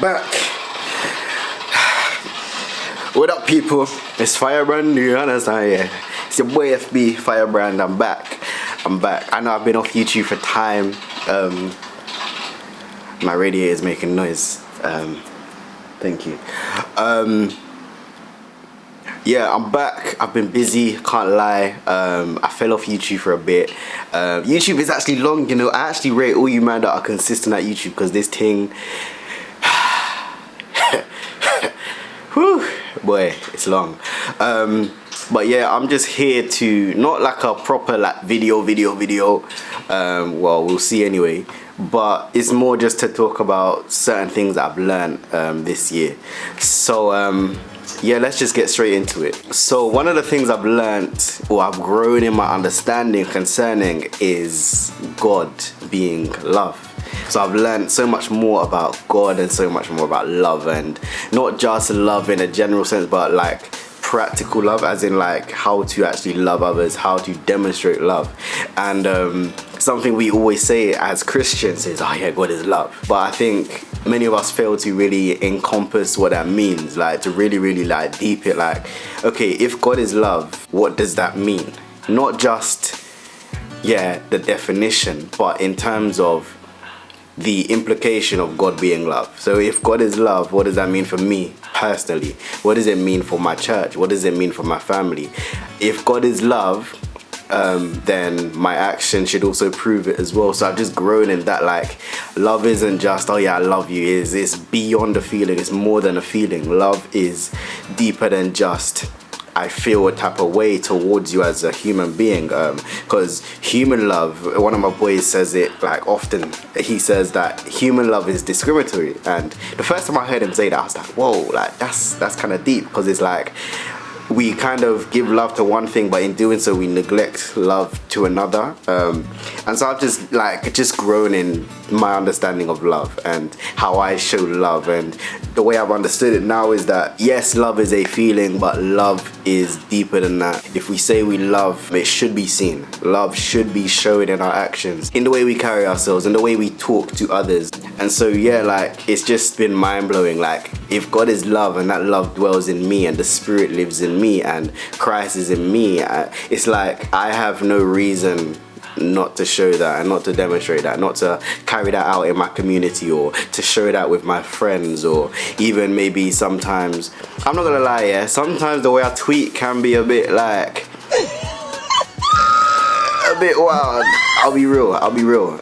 back. What up, people? It's Faiyabrand, you understand? Yeah. It's your boy FB, Faiyabrand. I'm back. I know I've been off YouTube for time. My radiator is making noise. Thank you. Yeah, I'm back. I've been busy, can't lie. I fell off YouTube for a bit. YouTube is actually long, you know. I actually rate all you man that are consistent at YouTube, because this thing, whew, boy, it's long. But yeah, I'm just here to, not like a proper like video. Well, we'll see anyway. But it's more just to talk about certain things that I've learned this year. So yeah, let's just get straight into it. So one of the things I've learned, or I've grown in my understanding concerning, is God being love. So I've learned so much more about God and so much more about love, and not just love in a general sense, but like practical love, as in like how to actually love others, how to demonstrate love. And something we always say as Christians is, oh yeah, God is love. But I think many of us fail to really encompass what that means, like to really like deep it, like, okay, if God is love, what does that mean? Not just, yeah, the definition, but in terms of the implication of God being love. So if God is love, what does that mean for me personally? What does it mean for my church? What does it mean for my family? If God is love, then my action should also prove it as well. So I've just grown in that, like, love isn't just, oh yeah, I love you. It's beyond a feeling. It's more than a feeling. Love is deeper than just, I feel a type of way towards you as a human being, because human love, one of my boys says it like often. He says that human love is discriminatory, and the first time I heard him say that, I was like, whoa, like that's kind of deep, because it's like we kind of give love to one thing, but in doing so we neglect love to another. And so I've just grown in my understanding of love and how I show love. And the way I've understood it now is that, yes, love is a feeling, but love is deeper than that. If we say we love, it should be seen. Love should be shown in our actions, in the way we carry ourselves, in the way we talk to others. And so yeah, like, it's just been mind-blowing. Like, if God is love and that love dwells in me and the Spirit lives in me and Christ is in me, it's like I have no reason not to show that and not to demonstrate that, not to carry that out in my community, or to show that with my friends, or even maybe sometimes, I'm not gonna lie, yeah, sometimes the way I tweet can be a bit like a bit wild. I'll be real.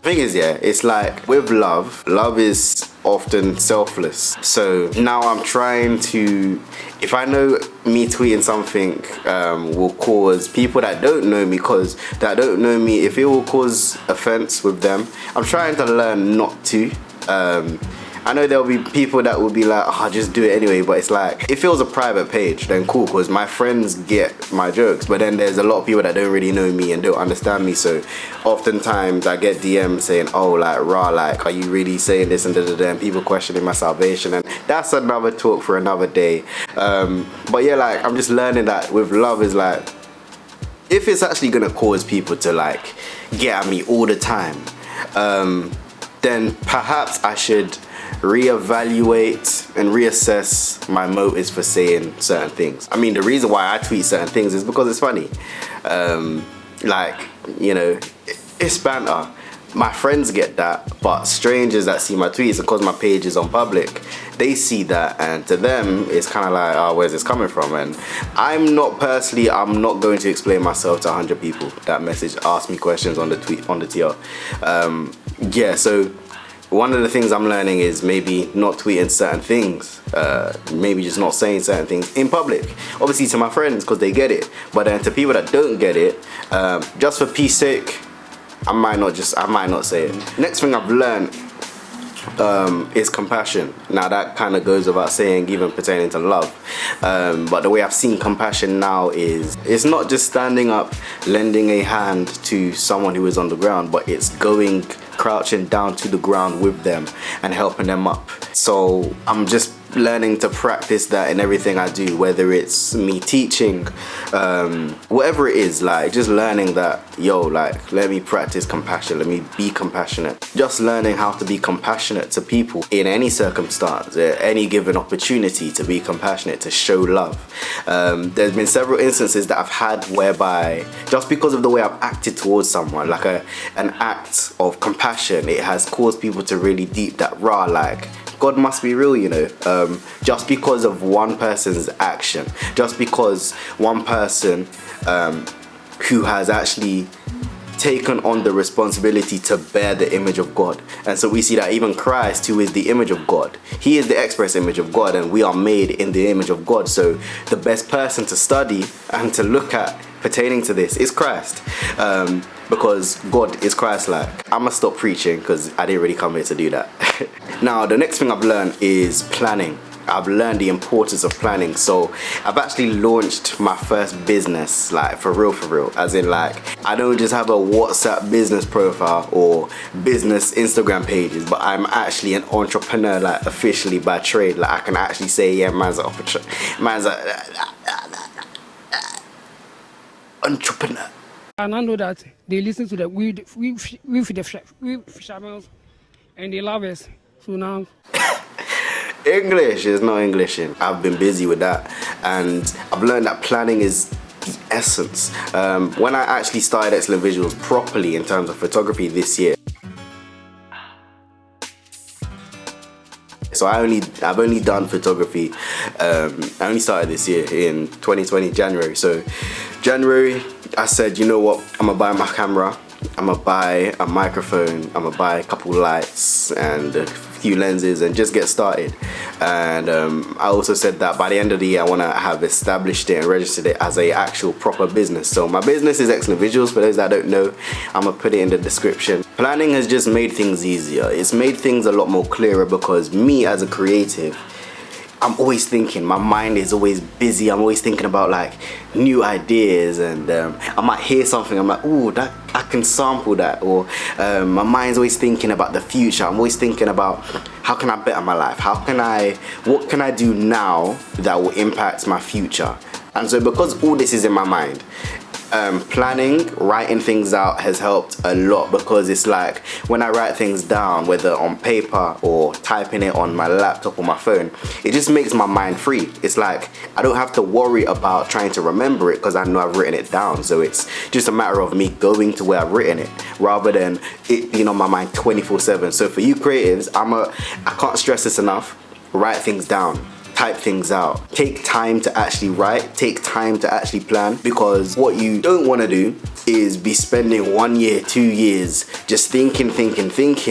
Thing is, yeah, it's like with love is often selfless. So now I'm trying to, if I know me tweeting something will cause people that don't know me, if it will cause offense with them, I'm trying to learn not to. I know there'll be people that will be like, oh, just do it anyway, but it's like, if it was a private page, then cool, because my friends get my jokes, but then there's a lot of people that don't really know me and don't understand me, so oftentimes I get DMs saying, oh, like, rah, like, are you really saying this, and da-da-da, and people questioning my salvation, and that's another talk for another day. But yeah, like, I'm just learning that with love is like, if it's actually gonna cause people to like get at me all the time, then perhaps I should reevaluate and reassess my motives for saying certain things. I mean, the reason why I tweet certain things is because it's funny. Like, you know, it's banter. My friends get that, but strangers that see my tweets, because my page is on public, they see that, and to them it's kind of like, oh, where's this coming from? And I'm not going to explain myself to 100 people that ask me questions on the TL. Yeah, so one of the things I'm learning is maybe not tweeting certain things, maybe just not saying certain things in public. Obviously to my friends, because they get it, but then to people that don't get it, just for peace sake, I might not say it. Next thing I've learned is compassion. Now that kind of goes without saying, even pertaining to love. But the way I've seen compassion now is, it's not just standing up, lending a hand to someone who is on the ground, but it's crouching down to the ground with them and helping them up. So I'm just learning to practice that in everything I do, whether it's me teaching, whatever it is, like just learning that, like let me practice compassion, let me be compassionate. Just learning how to be compassionate to people in any circumstance, any given opportunity to be compassionate, to show love. There's been several instances that I've had whereby just because of the way I've acted towards someone, like an act of compassion, it has caused people to really deep that like God must be real, just because of one person's action, just because one person who has actually taken on the responsibility to bear the image of God. And so we see that even Christ, who is the image of God, he is the express image of God, and we are made in the image of God. So the best person to study and to look at pertaining to this is Christ, because God is Christ-like. I'm gonna stop preaching because I didn't really come here to do that. Now, the next thing I've learned is planning. I've learned the importance of planning. So I've actually launched my first business, like for real, as in like I don't just have a WhatsApp business profile or business Instagram pages, but I'm actually an entrepreneur, like officially by trade. Like I can actually say, yeah, man's an entrepreneur. And I know that they listen to the fishermen and they love us. So now English is not Englishing. I've been busy with that, and I've learned that planning is the essence. When I actually started Excellent Visuals properly in terms of photography this year, so I've only done photography. I only started this year in 2020 January. So January, I said, you know what? I'm gonna buy my camera. I'm gonna buy a microphone. I'm gonna buy a couple lights and a few lenses and just get started. And I also said that by the end of the year, I want to have established it and registered it as a actual proper business. So my business is Excellent Visuals. For those that don't know, I'm gonna put it in the description. Planning has just made things easier. It's made things a lot more clearer, because me as a creative, I'm always thinking, my mind is always busy. I'm always thinking about like new ideas, and I might hear something, I'm like, ooh, that I can sample that. Or my mind's always thinking about the future. I'm always thinking about how can I better my life? What can I do now that will impact my future? And so because all this is in my mind, planning, writing things out has helped a lot, because it's like when I write things down, whether on paper or typing it on my laptop or my phone, it just makes my mind free. It's like I don't have to worry about trying to remember it, because I know I've written it down. So it's just a matter of me going to where I've written it rather than it being on my mind 24/7. So for you creatives, I can't stress this enough. Write things down. Type things out. Take time to actually write. Take time to actually plan, because what you don't want to do is be spending 1 year, 2 years just thinking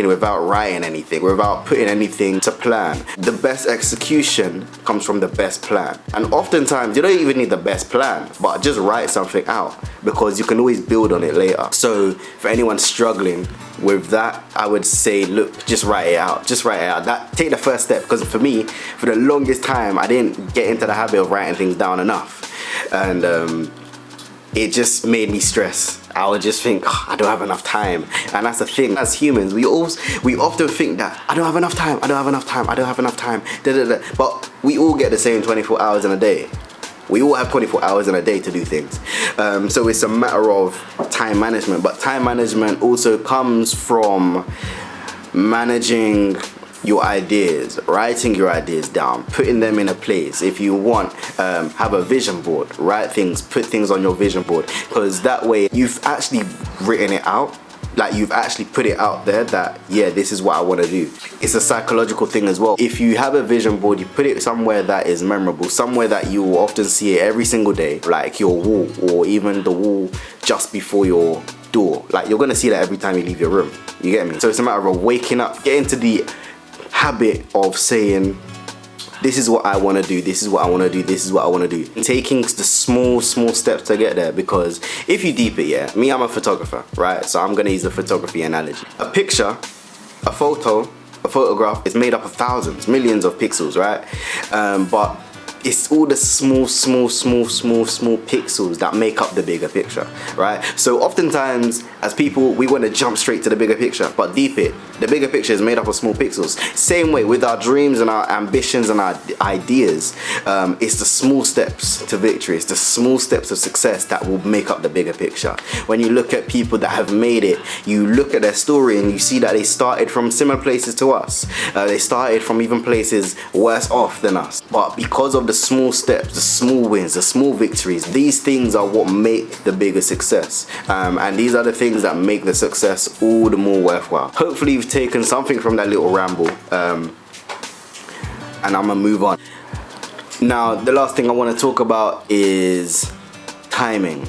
without writing anything, without putting anything to plan. The best execution comes from the best plan. And oftentimes you don't even need the best plan, but just write something out, because you can always build on it later. So for anyone struggling with that, I would say, look, just write it out. Just write it out. Take the first step, because for me, for the longest time, I didn't get into the habit of writing things down enough, and it just made me stress. I would just think, oh, I don't have enough time. And that's the thing, as humans, we often think that I don't have enough time, I don't have enough time, I don't have enough time, but we all get the same 24 hours in a day. We all have 24 hours in a day to do things. So it's a matter of time management, but time management also comes from managing your ideas, writing your ideas down, putting them in a place. If you want, have a vision board, write things, put things on your vision board, because that way you've actually written it out. Like you've actually put it out there that, yeah, this is what I want to do. It's a psychological thing as well. If you have a vision board, you put it somewhere that is memorable, somewhere that you will often see it every single day, like your wall, or even the wall just before your door. Like you're gonna see that every time you leave your room. You get me? So it's a matter of waking up, get into the habit of saying, this is what I want to do, this is what I want to do, this is what I want to do. Taking the small steps to get there, because if you deep it, yeah, me, I'm a photographer, right? So I'm going to use the photography analogy. A picture, a photograph is made up of thousands, millions of pixels, right? But it's all the small pixels that make up the bigger picture, right? So oftentimes as people, we want to jump straight to the bigger picture, but deep it, the bigger picture is made up of small pixels. Same way with our dreams and our ambitions and our ideas. It's the small steps to victory, it's the small steps of success that will make up the bigger picture. When you look at people that have made it, you look at their story and you see that they started from similar places to us. They started from even places worse off than us, but because of the small steps, the small wins, the small victories, these things are what make the bigger success, and these are the things that make the success all the more worthwhile. Hopefully you've taken something from that little ramble, and I'm gonna move on. Now the last thing I want to talk about is timing.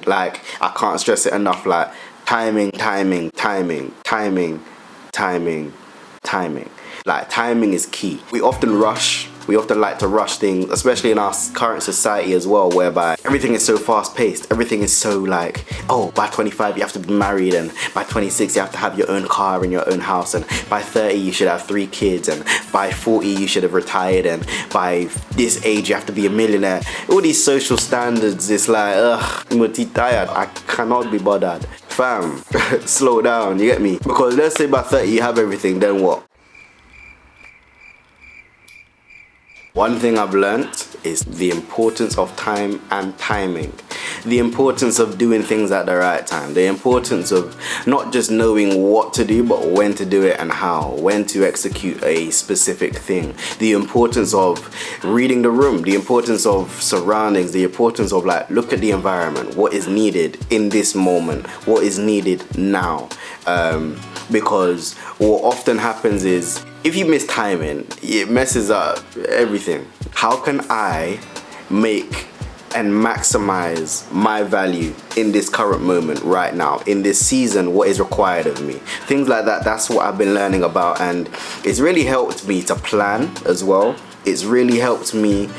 Like, I can't stress it enough. Like, timing. Like, timing is key. We often like to rush things, especially in our current society as well, whereby everything is so fast paced. Everything is so like, oh, by 25 you have to be married, and by 26 you have to have your own car and your own house, and by 30 you should have 3 kids, and by 40 you should have retired, and by this age you have to be a millionaire. All these social standards, it's like, ugh, I'm tired. I cannot be bothered. Fam, slow down, you get me? Because let's say by 30 you have everything, then what? One thing I've learned is the importance of time and timing. The importance of doing things at the right time. The importance of not just knowing what to do, but when to do it and how. When to execute a specific thing. The importance of reading the room. The importance of surroundings. The importance of, like, look at the environment. What is needed in this moment? What is needed now? Because what often happens is, if you miss timing, it messes up everything. How can I make and maximize my value in this current moment right now, in this season? What is required of me? Things like that, that's what I've been learning about, and it's really helped me to plan as well. It's really helped me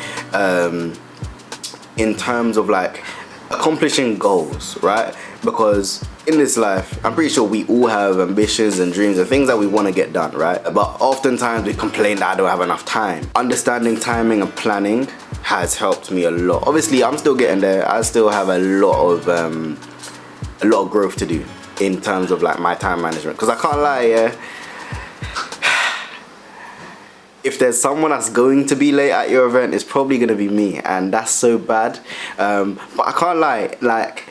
in terms of, like, accomplishing goals, right? Because in this life, I'm pretty sure we all have ambitions and dreams and things that we want to get done, right? But oftentimes we complain that I don't have enough time. Understanding timing and planning has helped me a lot. Obviously, I'm still getting there. I still have a lot of growth to do in terms of, like, my time management. Because I can't lie, yeah. If there's someone that's going to be late at your event, it's probably going to be me, and that's so bad. But I can't lie, like,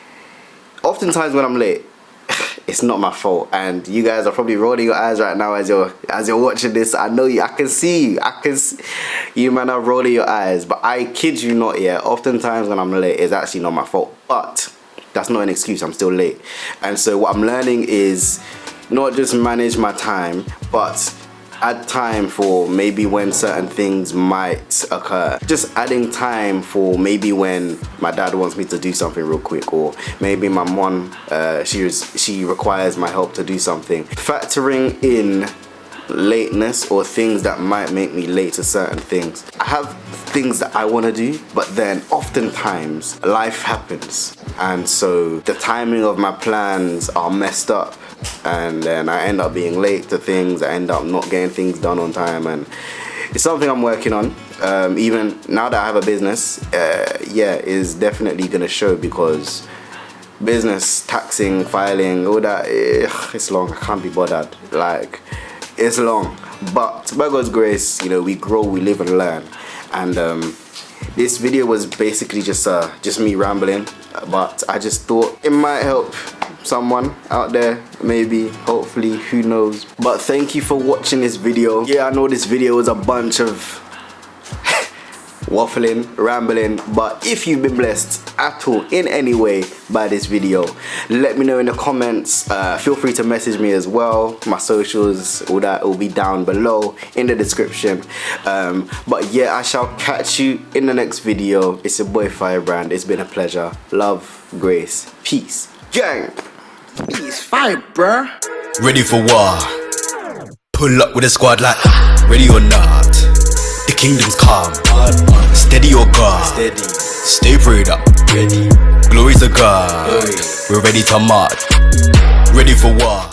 oftentimes when I'm late, it's not my fault, and you guys are probably rolling your eyes right now as you're watching this. I know you, I can see you, you man are rolling your eyes, but I kid you not, yeah, oftentimes when I'm late, it's actually not my fault, but that's not an excuse. I'm still late. And so what I'm learning is not just manage my time, but add time for maybe when certain things might occur. Just adding time for maybe when my dad wants me to do something real quick, or maybe my mom, she requires my help to do something. Factoring in lateness or things that might make me late to certain things. I have things that I want to do, but then oftentimes life happens, and so the timing of my plans are messed up, and then I end up being late to things. I end up not getting things done on time, and it's something I'm working on. Even now that I have a business, yeah, is definitely gonna show, because business, taxing, filing, all that, it's long. I can't be bothered. Like, it's long, but by God's grace, you know, we grow, we live and learn. And this video was basically just me rambling, but I just thought it might help someone out there, maybe, hopefully, who knows. But thank you for watching this video. Yeah, I know this video was a bunch of waffling, rambling, but if you've been blessed at all in any way by this video, let me know in the comments. Feel free to message me as well. My socials, all that will be down below in the description. But yeah, I shall catch you in the next video. It's your boy Faiyabrand. It's been a pleasure. Love, grace, peace. Gang! Peace, fire, bruh. Ready for war. Pull up with a squad like ready or not. The kingdom's calm. Steady your guard. Steady. Stay prayed up. Ready. Glory to God. We're ready to march. Ready for war.